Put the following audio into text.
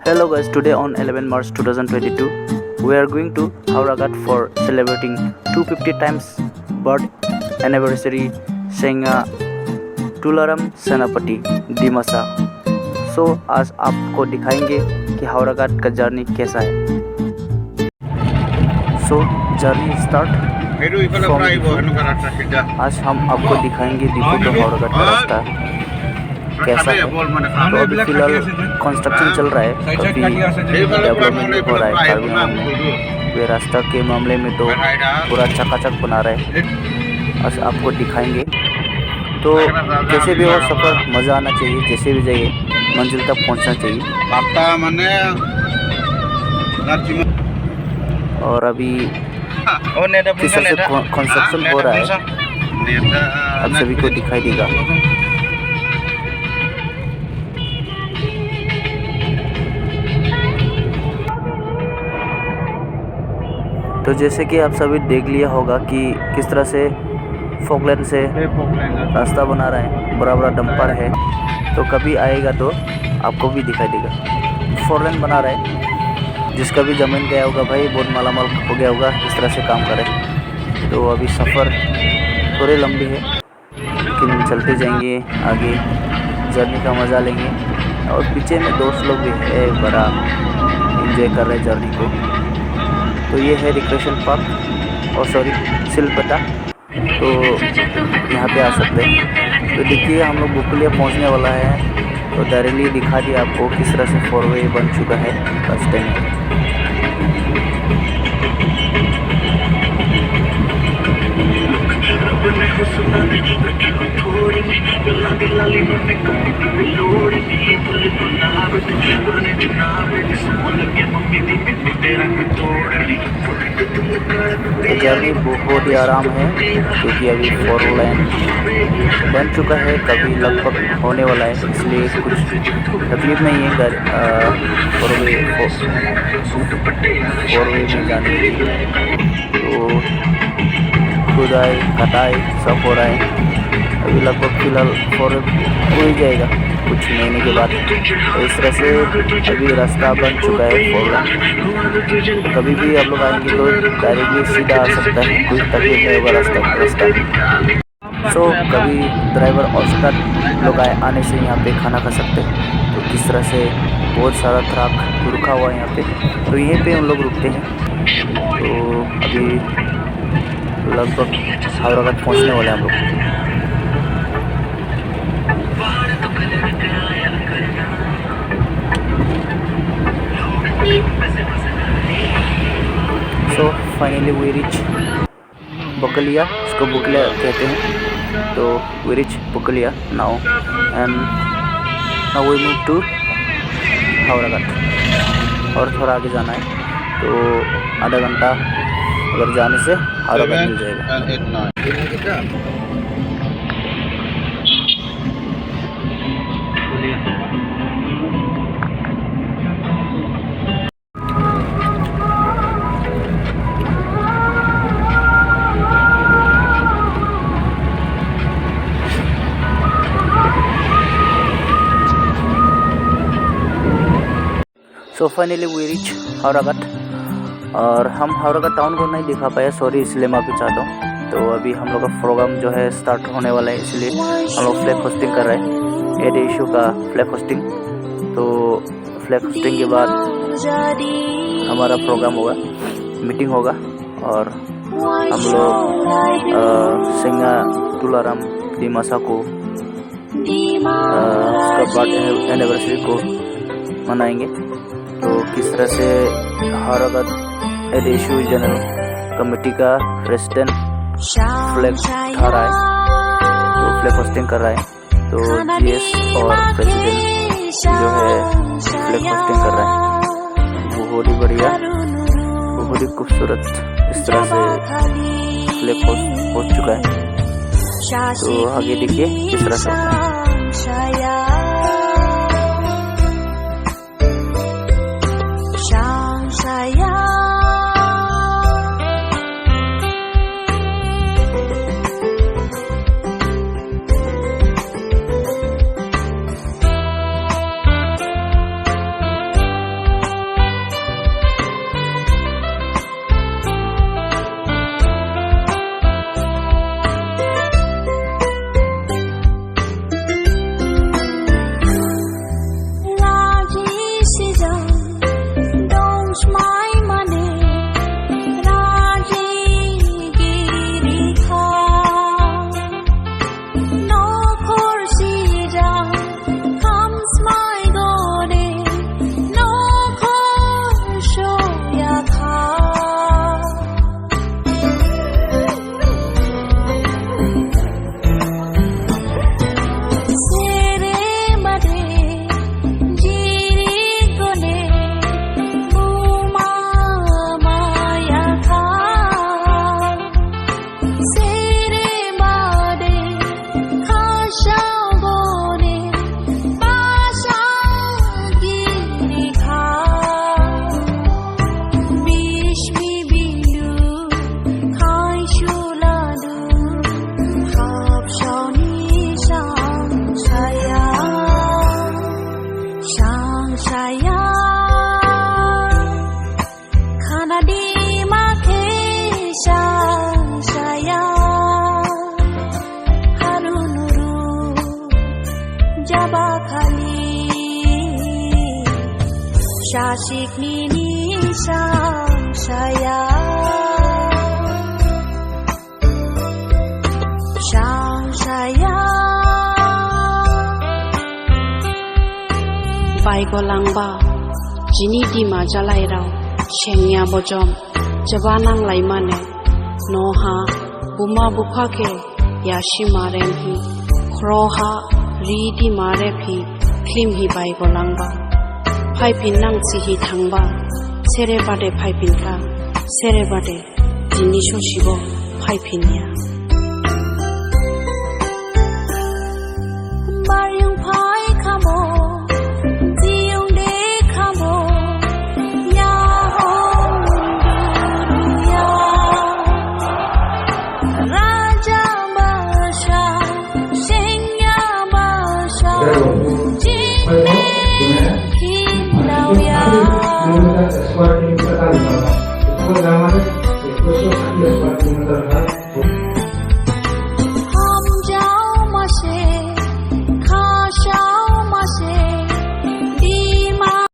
Hello guys, today on 11 March 2022, we are going to Hauragat for celebrating 250 times birth anniversary Senga Tularam Senapati Dimasa। सो आज आपको दिखाएंगे कि हावड़ाघाट का journey कैसा है। सो जर्नी स्टार्ट। आज हम आपको दिखाएंगे दीपू टू हावड़ाघाट का रास्ता कैसा है। तो अभी फिलहाल कंस्ट्रक्शन चल रहा है, काफ़ी डेवलपमेंट हो रहा है कार्बी में। वे रास्ता के मामले में तो पूरा चकाचक बना रहे हैं। आज आपको दिखाएंगे। तो जैसे भी हो सफ़र मज़ा आना चाहिए, जैसे भी जाइए मंजिल तक पहुंचना चाहिए। और अभी फिसल से कंस्ट्रक्शन हो रहा है, अब सभी को दिखाई देगा। तो जैसे कि आप सभी देख लिया होगा कि किस तरह से फोकलैंड से रास्ता बना रहा है, बड़ा बड़ा डंपर है। तो कभी आएगा तो आपको भी दिखाई देगा। 4 लेन बना रहा है, जिसका भी ज़मीन गया होगा भाई बहुत मालामाल हो गया होगा, इस तरह से काम करे। तो अभी सफ़र थोड़ी लंबी है, लेकिन चलते जाएंगे आगे, जर्नी का मज़ा लेंगे। और पीछे में दोस्त लोग भी है, बड़ा एंजॉय कर रहे हैं जर्नी को। तो ये है रिक्रेशन पार्क, और सॉरी सिलपटा। तो यहाँ पे आ सकते हैं। तो देखिए हम लोग बुकलिया पहुँचने वाला है। तो डायरेक्टली दिखा दिया आपको किस तरह से 4 वे बन चुका है रास्ते में। जर्नी बहुत ही आराम है, क्योंकि अभी 4 लेन बन चुका है, कभी लगभग होने वाला है, इसलिए कुछ तकलीफ नहीं है 4 वे में जाने के लिए। तो खुदाई कटाई सब हो रहा है। अभी लगभग फिलहाल 4 हो ही जाएगा कुछ महीने के बाद। तो इस तरह से अभी रास्ता बन चुका है 4 लेन। कभी भी आप लोग आएंगे तो डायरेक्टली सीधा आ सकता है, कोई तकलीफ नहीं होगा रास्ता। सो कभी ड्राइवर और स्टाफ लोग आने से यहाँ पे खाना खा सकते हैं। तो किस तरह से बहुत सारा ट्रक रुका हुआ है यहाँ पे, तो यहीं पे हम लोग रुकते हैं। तो अभी लगभग हावड़ाघाट पहुँचने वाले हैं हम लोग। सो फाइनली वी रिच बुकलिया, इसको बुकलिया कहते हैं। तो we reach बुकलिया now, and now we move to हावड़ाघाट। और थोड़ा आगे जाना है, तो आधा घंटा अगर जाने से हावड़ाघाट मिल जाएगा। So finally we reach हावड़ाघाट। और हम हावड़ाघाट टाउन को नहीं दिखा पाए, सॉरी, इसलिए माफ़ी चाहता हूँ। तो अभी हम लोग का प्रोग्राम जो है स्टार्ट होने वाला है, इसलिए हम लोग फ्लैग होस्टिंग कर रहे हैं, एड इशू का फ्लैग होस्टिंग। तो फ्लैग होस्टिंग के बाद हमारा प्रोग्राम होगा, मीटिंग होगा। और हम लोग सेंगा तुलाराम दिमासा को उसका बर्थ एनिवर्सरी को मनाएंगे। तो किस तरह से हावड़ाघाट एडेशु जनरल कमेटी का प्रेसिडेंट फ्लैग उठा रहा है, तो फ्लैग होस्टिंग कर रहा है। तो जीएस और प्रेसिडेंट जो है फ्लैग होस्टिंग कर रहा है। बहुत ही बढ़िया, बहुत ही खूबसूरत इस तरह से फ्लैग हो चुका है। तो आगे देखिए किस तरह से होता है। saya Kana di make saya Harunuru Jabakali Shashik nini saya Bai ko langba jini di ma jalai rao shengya bojom jabanang laimane noha buma bupha ke yashi maren hi khroha ri di mare phi klim hi bai ko langba phai pin nang si hi thangba sere bade phai pin ka sere bade jini sho shibo phai pin ya Mariung phai khamo Itu